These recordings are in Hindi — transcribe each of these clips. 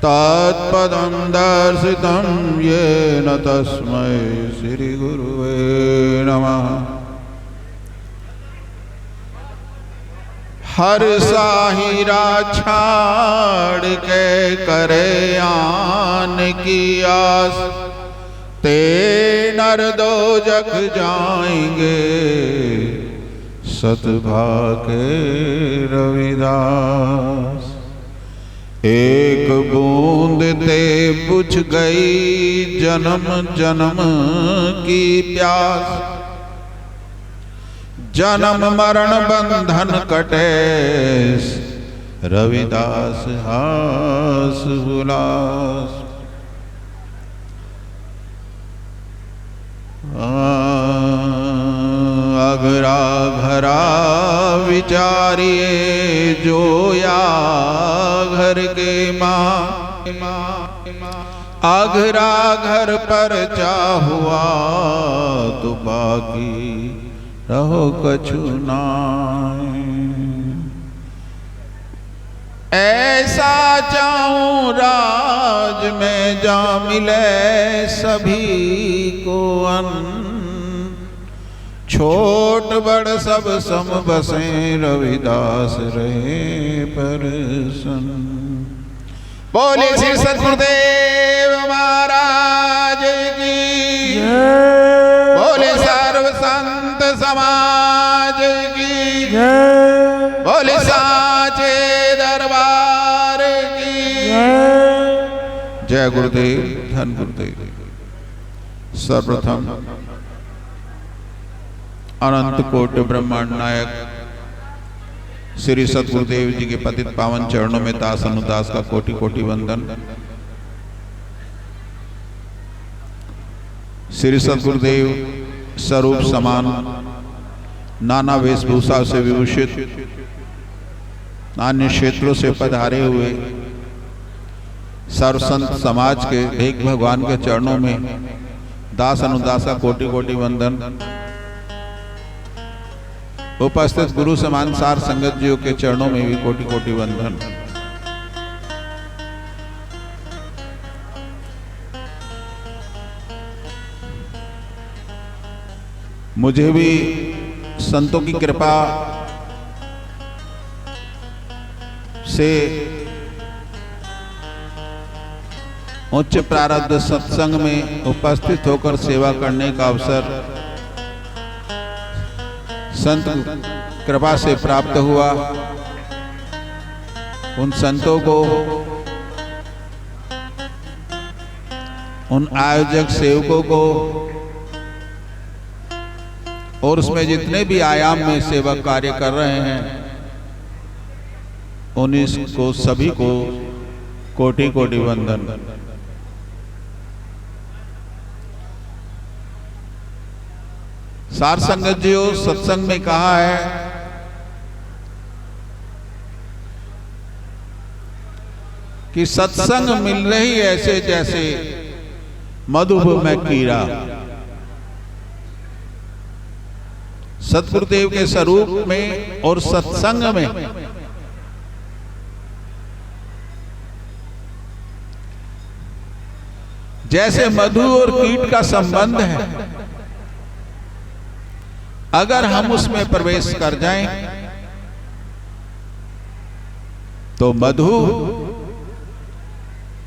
तत्पदं दर्शितं येन तस्मै श्री गुरुवे नमः। हर साहिरा छाड़ के करे आन की आस, ते नर दो जग जाएंगे सतभाके रविदास। एक बूंद ते बुझ गई जन्म जन्म की प्यास, जन्म मरण बंधन कटे रविदास हास हुलास। अघरा घरा विचारिए जो या घर के माँ, अघरा घर पर चाहुआ तो बाकी रहो कछु नाय। ऐसा चाहूं राज में जा मिले सभी को अन्न, छोट बड़ सब सम बसे रविदास रहे प्रसन्न। बोले श्री सद्गुरुदेव महाराज की, बोले सर्व संत समाज की, बोले साचे दरबार की जय। गुरुदेव धन गुरुदेव। सर्वप्रथम अनंत कोटि ब्रह्मांड नायक श्री सद्गुरुदेव जी के पतित पावन चरणों में दास अनुदास का कोटि कोटि वंदन। श्री सद्गुरुदेव स्वरूप समान नाना वेशभूषा से विभूषित अन्य क्षेत्रों से पधारे हुए सर्व संत समाज के एक भगवान के चरणों में दास अनुदास का कोटि कोटि वंदन। उपस्थित गुरु समान सार संगत जियों के चरणों में भी कोटि कोटि वंदन। मुझे भी संतों की कृपा से उच्च प्रारब्ध सत्संग में उपस्थित होकर सेवा करने का अवसर संत कृपा से प्राप्त हुआ। उन संतों को, उन आयोजक सेवकों को और उसमें जितने भी आयाम में सेवक कार्य कर रहे हैं उन्हीं को सभी को कोटि कोटि वंदन। सार संगत जियो, सत्संग में कहा है कि सत्संग मिल रही ऐसे जैसे मधुप में कीड़ा। सतगुरुदेव के स्वरूप में और सत्संग में जैसे मधु और कीट का संबंध है, अगर हम उसमें प्रवेश कर जाएं तो मधु,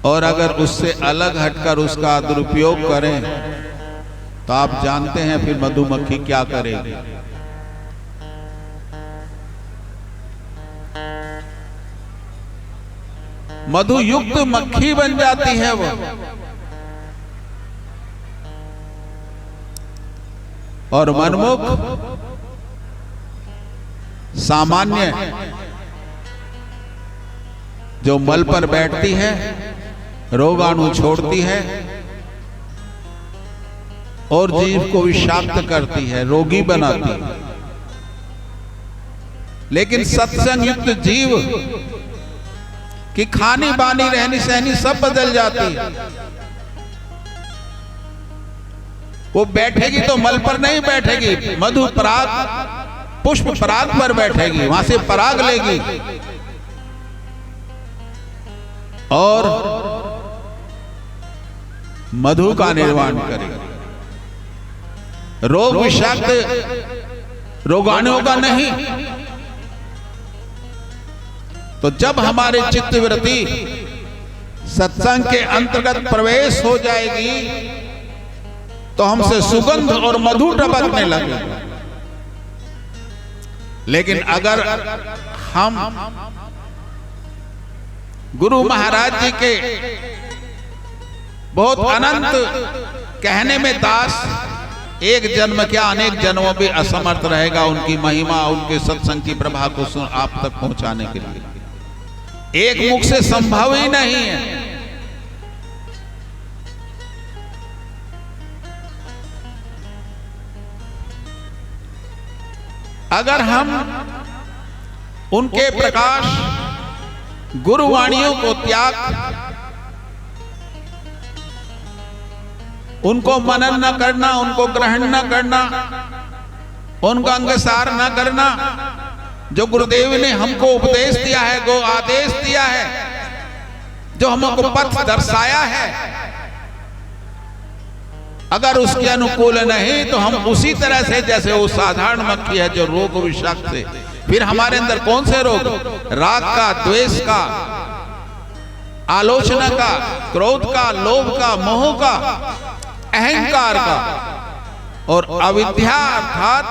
और अगर उससे अलग हटकर उसका दुरुपयोग करें तो आप जानते हैं फिर मधुमक्खी क्या करेगी। मधु युक्त मक्खी बन जाती है वो, और मनमुख सामान्य जो मल पर बैठती है, रोगाणु छोड़ती है और जीव को विषाक्त करती है, रोगी बनाती है। लेकिन सत्संग युक्त जीव की खानी बानी रहनी सहनी सब बदल जाती है। वो बैठेगी तो मल पर नहीं बैठेगी, मधु पराग पुष्प पराग पर बैठेगी, वहां से पराग लेगी और मधु का निर्माण करे, रोग विषाक्त रोगाणुओं का नहीं। तो जब हमारे चित्त वृत्ति सत्संग के अंतर्गत प्रवेश हो जाएगी तो हमसे सुगंध और मधु टपकने लगेगा। लेकिन अगर हम गुरु महाराज जी के बहुत अनंत कहने में दास, एक जन्म क्या अनेक जन्मों भी असमर्थ रहेगा उनकी महिमा, उनके सत्संग की प्रभा को आप तक पहुंचाने के लिए। एक मुख से संभव ही नहीं है। अगर हम उनके प्रकाश गुरुवाणियों को त्याग, उनको मनन न करना, उनको ग्रहण न करना, उनका अंगसार न करना, जो गुरुदेव ने हमको उपदेश दिया है, गो आदेश दिया है, जो हमको पथ दर्शाया है, अगर उसके अनुकूल नहीं तो हम उसी तरह से जैसे वो साधारण मक्खी है जो रोग विषाक्त से, फिर हमारे अंदर कौन से रोग, राग का, द्वेष का, आलोचना का, क्रोध का, लोभ का, मोह का, अहंकार का और अविद्या अर्थात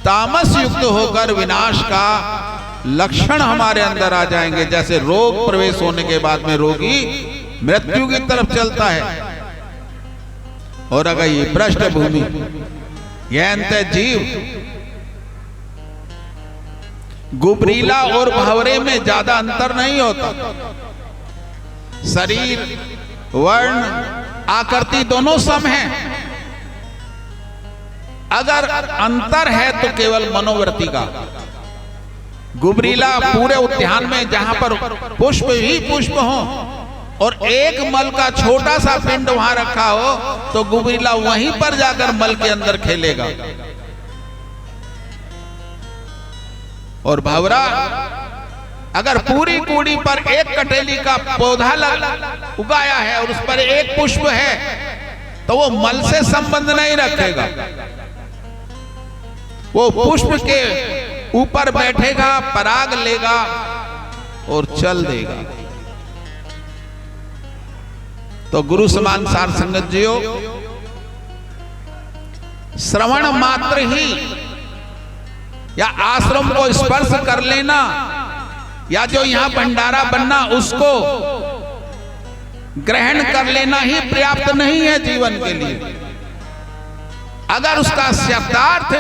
तामस युक्त होकर विनाश का लक्षण हमारे अंदर आ जाएंगे। जैसे रोग प्रवेश होने के बाद में रोगी मृत्यु की तरफ चलता है, और अगर ये पृष्ठभूमि, यह अंत जीव गुबरीला और भंवरे में ज्यादा अंतर नहीं होता। शरीर, वर्ण, आकृति दोनों सम हैं। अगर अंतर है तो केवल मनोवृत्ति का। गुबरीला पूरे उद्यान में जहां पर पुष्प ही पुष्प हो और एक मल का छोटा सा पिंड वहां रखा हो तो गुबरीला वहीं पर जाकर मल के अंदर खेलेगा। और भंवरा अगर पूरी कूड़ी पर एक कटेली का पौधा उगाया है और उस पर एक पुष्प है तो वो मल से संबंध नहीं रखेगा, वो पुष्प के ऊपर बैठेगा, पराग लेगा और चल देगा। तो गुरु समान सार संगत जियो, श्रवण मात्र ही या आश्रम को स्पर्श कर लेना या जो यहां भंडारा बनना उसको ग्रहण कर लेना ही पर्याप्त नहीं है जीवन के लिए। अगर उसका शब्दार्थ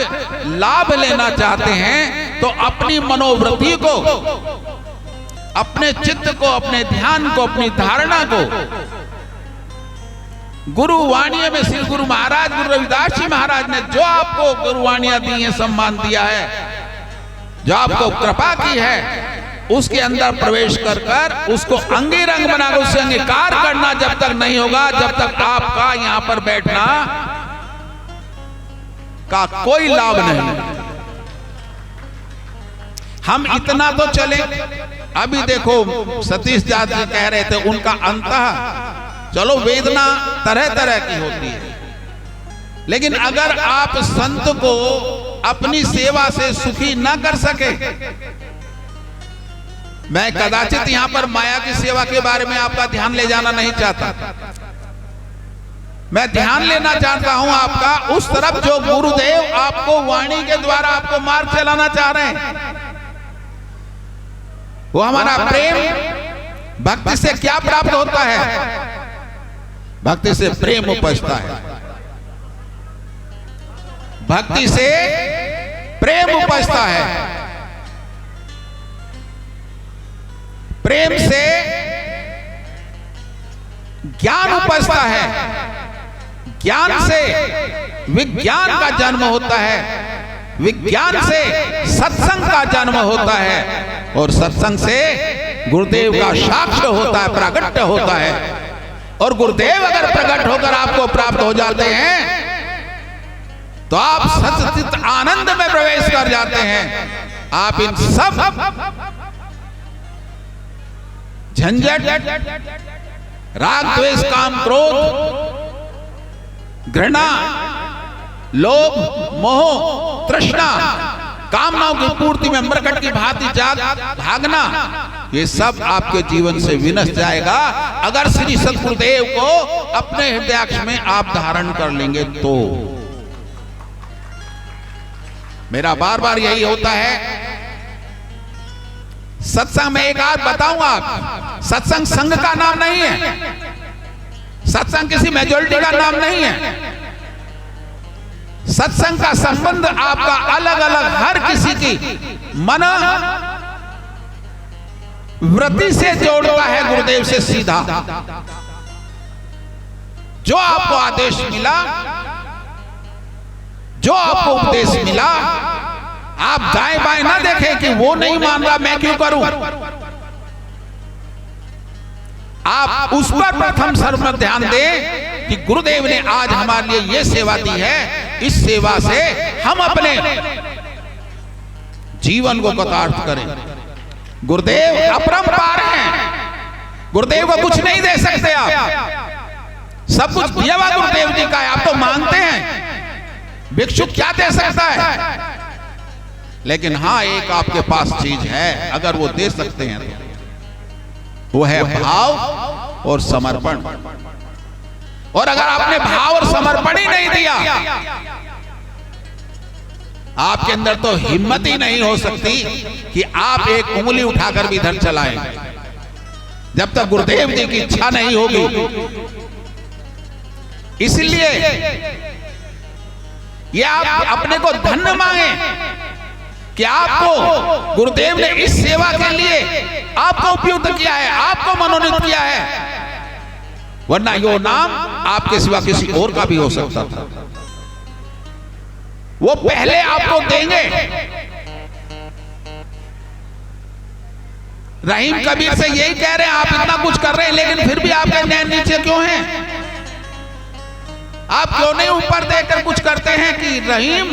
लाभ लेना चाहते हैं तो अपनी मनोवृत्ति को, अपने चित्त को, अपने ध्यान को, अपनी धारणा को गुरुवाणियों में श्री गुरु महाराज, गुरु रविदास जी महाराज ने जो आपको गुरुवाणियां दी हैं, सम्मान दिया है, जो आपको कृपा की है, उसके अंदर प्रवेश कर कर उसको अंगी रंग बनाकर उससे अंगीकार करना जब तक नहीं होगा, जब तक आपका यहां पर बैठना का कोई लाभ नहीं। हम इतना तो चले, अभी देखो सतीश जात जी कह रहे थे उनका अंतः, चलो वेदना तरह तरह की होती है, लेकिन अगर आप संत को अपनी सेवा से सुखी न कर सके, मैं कदाचित यहां पर माया की सेवा के बारे में आपका ध्यान ले जाना नहीं चाहता, मैं ध्यान लेना चाहता हूं आपका उस तरफ जो गुरुदेव आपको वाणी के द्वारा आपको मार्ग चलाना चाह रहे हैं। वो हमारा प्रेम, भक्ति से क्या प्राप्त होता है? भक्ति से प्रेम उपजता है, भक्ति से प्रेम उपजता है, प्रेम से ज्ञान उपजता है, ज्ञान से विज्ञान का जन्म होता है, विज्ञान से सत्संग का जन्म होता है और सत्संग से गुरुदेव का साक्ष्य होता है, प्राकट्य होता है। और गुरुदेव अगर प्रकट होकर आपको प्राप्त हो जाते हैं तो आप सच्चित आनंद में प्रवेश कर जाते हैं। आप इन सब झंझट, राग द्वेष काम क्रोध घृणा लोभ मोह तृष्णा कामनाओं की पूर्ति में मरकट की भांति भागना, ये सब आपके जीवन से विनष्ट जाएगा अगर श्री सद्गुरुदेव को अपने हृदयाक्ष में आप धारण कर लेंगे तो। मेरा बार बार यही होता है सत्संग में। एक बात बताऊंगा, आप सत्संग संघ का नाम नहीं है, सत्संग किसी मेजॉरिटी का नाम नहीं है। सत्संग का संबंध आपका अलग अलग हर किसी की मन वृत्ति से जोड़ता है गुरुदेव से सीधा। जो आपको आदेश मिला, जो आपको उपदेश मिला, आप दाएं बाएं ना देखें कि वो नहीं मान रहा मैं क्यों करूं। आप उस पर प्रथम सर्व ध्यान दें कि गुरुदेव ने आज हमारे लिए ये सेवा दी है, इस सेवा से हम अपने जीवन को कृतार्थ करें। गुरुदेव अपरंपार हैं, गुरुदेव को कुछ नहीं दे सकते आप, सब कुछ दिया हुआ गुरुदेव जी का है। आप तो मांगते हैं, भिक्षुक क्या दे सकता है, लेकिन हाँ एक आपके पास चीज है अगर वो दे सकते हैं तो वो है भाव और समर्पण। और अगर आपने भाव और समर्पण ही नहीं दिया, आपके अंदर तो हिम्मत ही नहीं हो सकती कि आप एक उंगली उठाकर भी इधर चलाएं जब तक गुरुदेव जी की इच्छा नहीं होगी। इसलिए ये आप अपने को धन्य मांगे कि आपको गुरुदेव ने इस सेवा के लिए आपको उपयुक्त किया है, आपको मनोनीत किया है, वरना यो नाम आपके सिवा किसी और का भी हो सकता था। वो पहले आपको देंगे। रहीम कबीर से यही कह रहे हैं, आप इतना कुछ कर रहे हैं लेकिन फिर भी आपके नैन नीचे क्यों हैं? आप क्यों नहीं ऊपर देकर कुछ करते हैं कि रहीम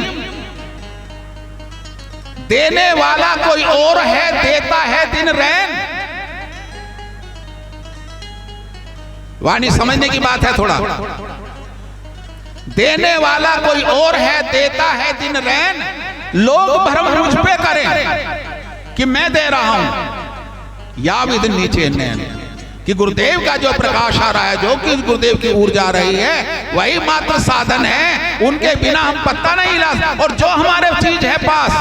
देने वाला कोई और है, देता है दिन रैन। वाणी समझने की बात है थोड़ा। देने वाला कोई और है, देता है दिन रैन। लोग भ्रम मुझ पे करें कि मैं दे रहा हूं, या भी दिन नीचे नैन कि गुरुदेव का जो प्रकाश आ रहा है, जो कि गुरुदेव की ऊर्जा आ रही है, वही मात्र साधन है। उनके बिना हम पत्ता नहीं ला। और जो हमारे चीज है पास,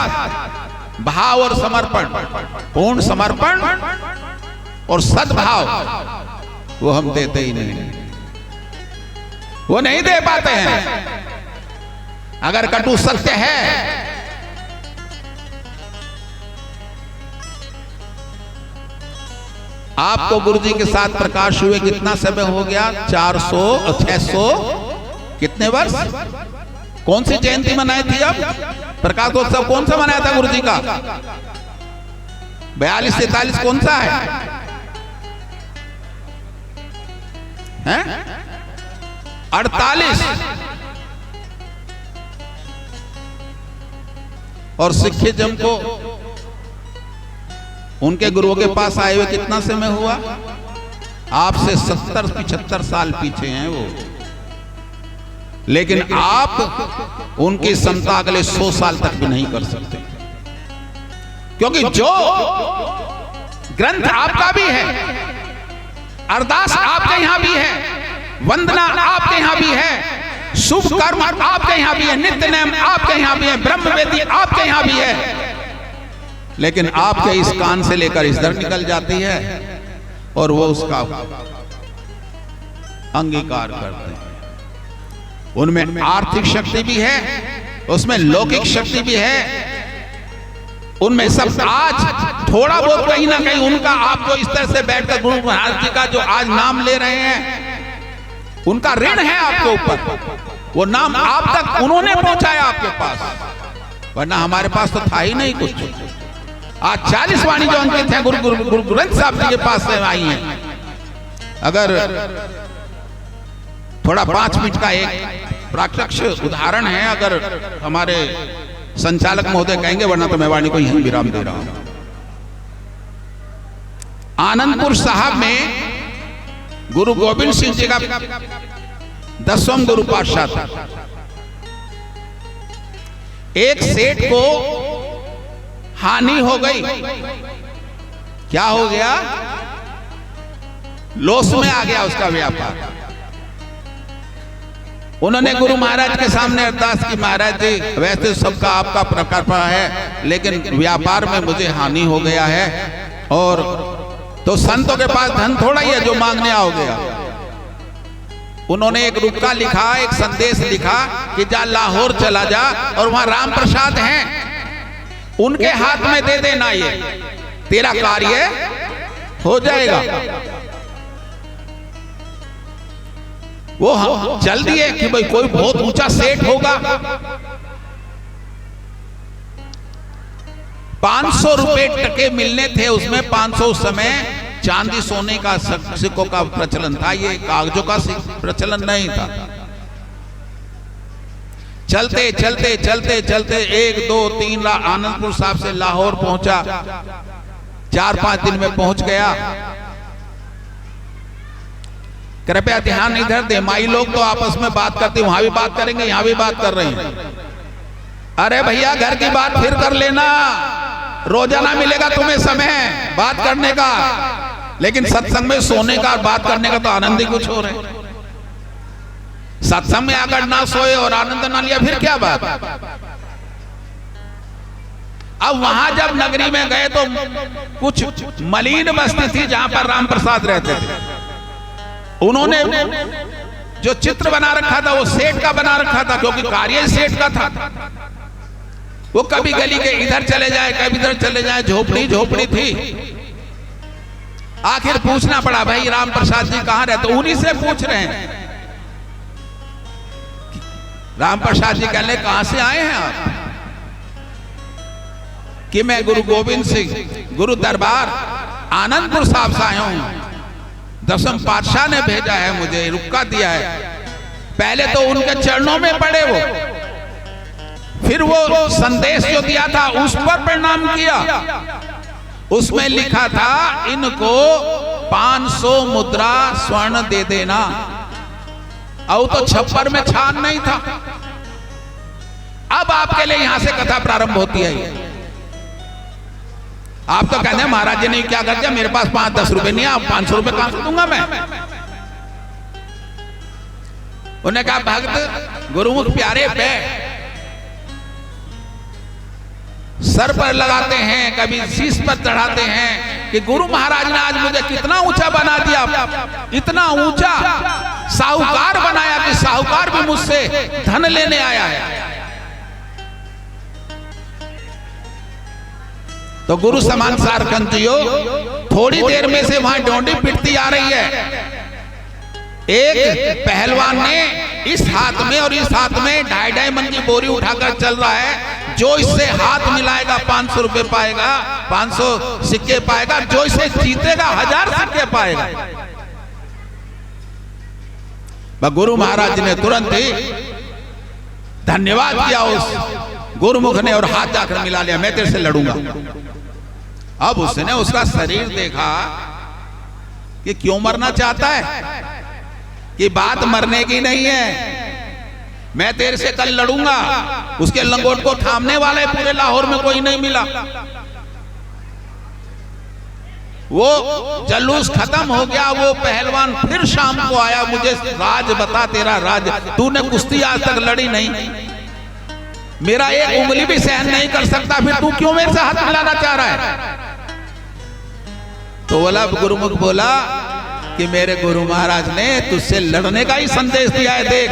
भाव और समर्पण, पूर्ण समर्पण और सद्भाव, वो हम देते ही नहीं, वो नहीं दे पाते हैं। अगर कटु सत्य है आपको गुरुजी के साथ प्रकाश हुए कितना समय हो गया? 400 600 कितने वर्ष? कौन सी जयंती मनाई थी? अब प्रकाशोत्सव कौन सा मनाया था गुरुजी का? 42 43 कौन सा है? 48। और सिखिज्म को उनके गुरुओं के पास आए हुए कितना समय हुआ? आपसे 70-75 साल पीछे हैं वो। लेकिन आप उनकी समता अगले 100 साल तक भी नहीं कर सकते, क्योंकि जो ग्रंथ आपका भी है, अरदास आपके यहां भी है, वंदना आपके यहां भी है, शुभ कर्म आपके यहां भी है, नित्य नेम आपके यहां भी है, ब्रह्म वेदी आपके यहां भी है, लेकिन आपके इस कान से लेकर इधर निकल जाती है और वो उसका अंगीकार करते हैं। उनमें आर्थिक शक्ति भी है, उसमें लौकिक शक्ति भी है, उनमें सब। आज थोड़ा बहुत कहीं ना कहीं उनका आपको इस तरह से बैठकर गुरु महाराज जी का जो आज नाम ले रहे हैं, उनका ऋण है आपके ऊपर। वो नाम आप तक उन्होंने पहुंचाया आपके पास, वरना हमारे पास तो था ही नहीं कुछ। आज 40 वाणी जो अंकित हैं गुरु ग्रंथ साहब जी के पास से आई हैं। अगर थोड़ा 5 मिनट का एक प्रत्यक्ष उदाहरण है, अगर हमारे संचालक महोदय कहेंगे, वरना तो मैं वाणी को यहीं विराम दे रहा हूं। आनंदपुर साहब में गुरु गोविंद सिंह जी का 10वां गुरु पातशाह था। एक सेठ को हानि हो गई। क्या हो गया? लॉस में आ गया उसका व्यापार। उन्होंने गुरु महाराज के सामने अरदास की, महाराज जी वैसे सबका आपका प्रकल्प है, लेकिन व्यापार में मुझे हानि हो गया है, और तो संतों के पास धन थोड़ा ही है जो मांगने आओगे। उन्होंने एक रुक्का लिखा, एक संदेश लिखा कि जा लाहौर चला जा और वहां राम प्रसाद हैं, उनके हाथ में दे देना, ये तेरा कार्य हो जाएगा। वो चल दिए कि भाई कोई बहुत ऊंचा सेठ होगा। 500 रुपए टके मिलने थे उसमें। 500 उस समय चांदी सोने का सिक्कों का प्रचलन था, ये कागजों का प्रचलन नहीं था। चलते चलते चलते चलते 1 2 3 आनंदपुर साहब से लाहौर पहुंचा। 4-5 दिन में पहुंच गया। कृपया ध्यान इधर दे, माई लोग तो आपस में बात करते, वहां भी बात करेंगे, यहां भी बात कर रहे हैं। अरे भैया घर की बात फिर कर लेना, रोजाना मिलेगा तुम्हें समय बात करने का, लेकिन सत्संग में सोने का बात करने का तो आनंद ही कुछ हो रहा है। सत्संग में अगर ना सोए और आनंद ना लिया फिर क्या बात। अब वहां जब नगरी में गए तो कुछ मलिन बस्ती थी जहां पर राम प्रसाद रहते थे। उन्होंने जो चित्र बना रखा था वो सेठ का बना रखा था, क्योंकि कार्य सेठ का था। वो कभी गली के इधर चले जाए, कभी इधर चले जाए, झोपड़ी झोपड़ी थी। आखिर पूछना पड़ा, भाई राम प्रसाद जी कहां रहते? तो उन्हीं से पूछ रहे हैं। राम प्रसाद जी कहने कहां से आए हैं आप? कि मैं गुरु गोविंद सिंह गुरु दरबार आनंदपुर साहब से आया हूं। 10वां पातशाह ने भेजा है, मुझे रुक्का दिया है। पहले तो उनके चरणों में पड़े वो, फिर वो संदेश जो दिया था उस पर प्रणाम किया। उसमें लिखा था इनको 500 मुद्रा स्वर्ण दे देना। और तो छप्पर में छान नहीं था। अब आपके लिए यहां से कथा प्रारंभ होती है। आप तो कहते हैं महाराज जी ने क्या कर दिया, मेरे पास 5-10 रुपए नहीं है, आप 500 रुपए कहां से दूंगा मैं? उन्होंने कहा भक्त गुरुमुख प्यारे पे सर पर लगाते हैं, कभी शीश पर चढ़ाते हैं कि गुरु महाराज ने आज मुझे कितना ऊंचा बना दिया, इतना ऊंचा साहूकार बनाया कि साहूकार भी मुझसे धन लेने आया है। तो गुरु समान सारकंतियों, थोड़ी देर में से वहां डोंडी पिटती आ रही है। एक पहलवान ने इस हाथ में और इस हाथ में 2.5 मन की बोरी उठाकर चल रहा है। जो इससे हाथ मिलाएगा 500 रुपए पाएगा, 500 सिक्के पाएगा। जो इसे जीतेगा 1000 सिक्के पाएगा। गुरु महाराज ने तुरंत ही धन्यवाद किया उस गुरुमुख ने और हाथ जाकर मिला लिया, मैं तेरे से लड़ूंगा। अब उसने उसका शरीर देखा कि क्यों मरना चाहता है, कि बात मरने की नहीं है, मैं तेरे से कल लड़ूंगा। उसके लंगोट को थामने वाले पूरे लाहौर में कोई नहीं मिला। वो जलूस खत्म हो गया। वो पहलवान फिर शाम को आया, मुझे राज बता, तेरा राज, तूने कुश्ती आज तक लड़ी नहीं, मेरा एक उंगली भी सहन नहीं कर सकता, फिर तू क्यों मेरे से हाथ मिलाना चाह रहा है? तो बोला गुरुमुख बोला कि मेरे गुरु महाराज ने तुझसे लड़ने का ही संदेश दिया है, देख।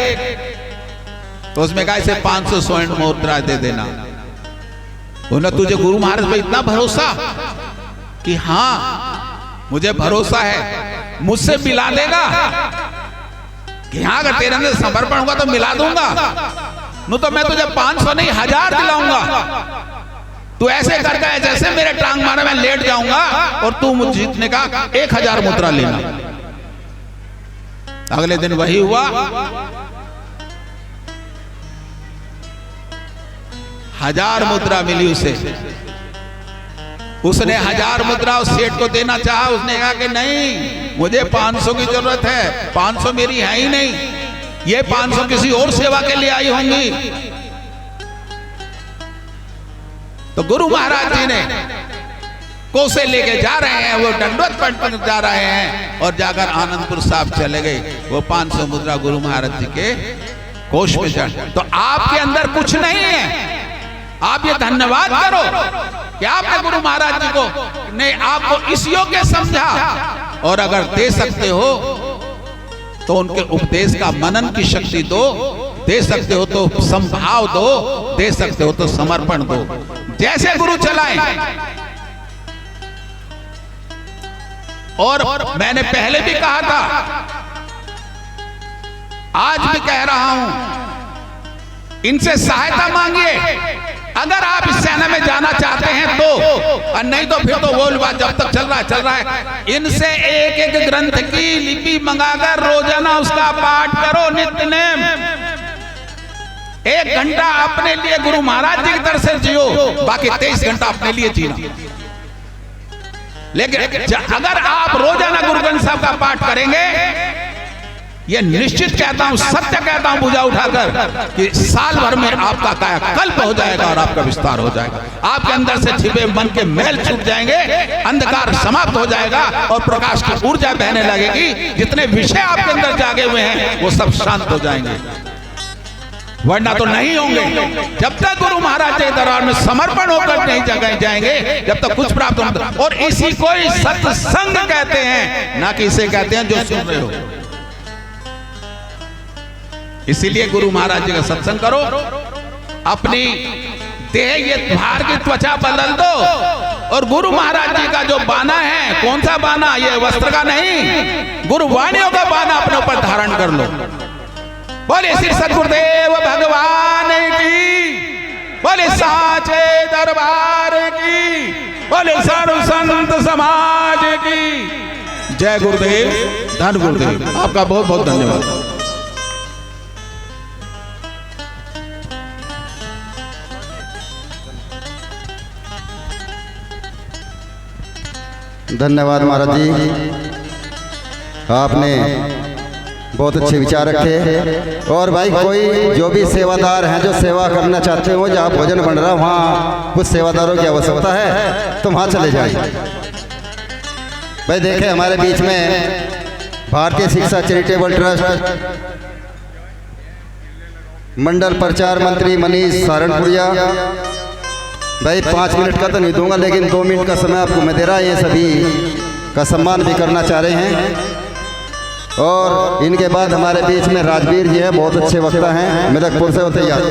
तो उसमें कहा इसे 500 स्वर्ण मुद्रा दे देना। उन्हें तुझे गुरु महाराज पे इतना भरोसा कि हाँ मुझे भरोसा है, मुझसे मिला देगा कि हाँ अगर तेरे अंदर समर्पण होगा तो मिला दूंगा, नहीं तो मैं तुझे 500 नहीं 1000 दिलाऊंगा। तू ऐसे करता है जैसे मेरे टांग मारे मैं लेट जाऊंगा और तू मुझे जीतने का 1000 मुद्रा लेना। अगले दिन वही हुआ। 1000 मुद्रा मिली उसे। उसने 1000 मुद्रा उस सेठ को देना चाहा, उसने कहा कि नहीं, मुझे 500 की जरूरत है, 500 मेरी है ही नहीं, ये 500 किसी और सेवा के लिए आई होंगी। तो गुरु महाराज जी ने कोसे लेके जा रहे हैं, वो दंडवत पढ़ जा रहे हैं और जाकर आनंदपुर साहब चले गए। वो 500 मुद्रा गुरु महाराज जी के कोष में जा। तो आपके अंदर कुछ नहीं है, आप ये धन्यवाद करो कि आपने गुरु महाराज जी को ने आपको इस योग्य समझा, और अगर दे सकते हो तो उनके उपदेश का मनन की शक्ति दो, दे सकते हो तो संभाव दो, दे सकते हो तो समर्पण दो, जैसे गुरु चलाएं। और मैंने पहले भी कहा था, आज भी कह रहा हूं, इनसे सहायता मांगिए अगर आप इस सेना में जाना चाहते हैं तो, और नहीं तो फिर तो वो बात जब तक चल रहा है। इनसे एक एक ग्रंथ की लिपि मंगाकर रोजाना उसका पाठ करो, नित्य नेम। 1 घंटा अपने लिए गुरु महाराज जी की तरफ से जियो, बाकी 23 घंटा अपने लिए जीना। लेकिन अगर आप रोजाना गुरु ग्रंथ साहब का पाठ करेंगे, ये निश्चित कहता हूं, सत्य कहता हूं भुजा उठाकर, कि साल भर में आपका कायाकल्प हो जाएगा और आपका विस्तार हो जाएगा। आपके अंदर से छिपे मन के मैल छूट जाएंगे, अंधकार समाप्त हो जाएगा और प्रकाश की ऊर्जा बहने लगेगी। जितने विषय आपके अंदर जागे हुए हैं वो सब शांत हो जाएंगे, वरना तो नहीं होंगे। जब तक गुरु महाराज के दरबार में समर्पण होकर नहीं जगह जाएंगे, जब तक कुछ प्राप्त होगा। और इसी को ही सत्संग कहते हैं, ना कि इसे कहते हैं जो सुन रहे हो। इसीलिए गुरु महाराज जी का सत्संग करो, अपनी देह ये भार की त्वचा बदल दो, और गुरु महाराज जी का जो बाना है, कौन सा बाना, ये वस्त्र का नहीं, गुरुवाणियों का बाना अपने ऊपर धारण कर लो। बोले श्री सद्गुरुदेव भगवान की, बोले साचे दरबार की, बोले सर्व संत समाज की जय। गुरुदेव, धन गुरुदेव। आपका बहुत बहुत धन्यवाद। धन्यवाद महाराज जी, आपने बहुत अच्छे विचार रखे। और भाई कोई जो भी सेवादार हैं जो सेवा करना चाहते हो, जहाँ भोजन बन रहा वहाँ कुछ सेवादारों की आवश्यकता है तो वहाँ चले जाइए। भाई देखें हमारे बीच में भारतीय शिक्षा चैरिटेबल ट्रस्ट मंडल प्रचार मंत्री मनीष सहारनपुरिया भाई 5 मिनट का तो नहीं दूंगा, लेकिन 2 मिनट का समय आपको मैं दे रहा। ये सभी का सम्मान भी करना चाह रहे हैं। और इनके बाद हमारे बीच में राजवीर जी हैं, बहुत अच्छे वक्ता हैं, मेदकपुर से होते यार।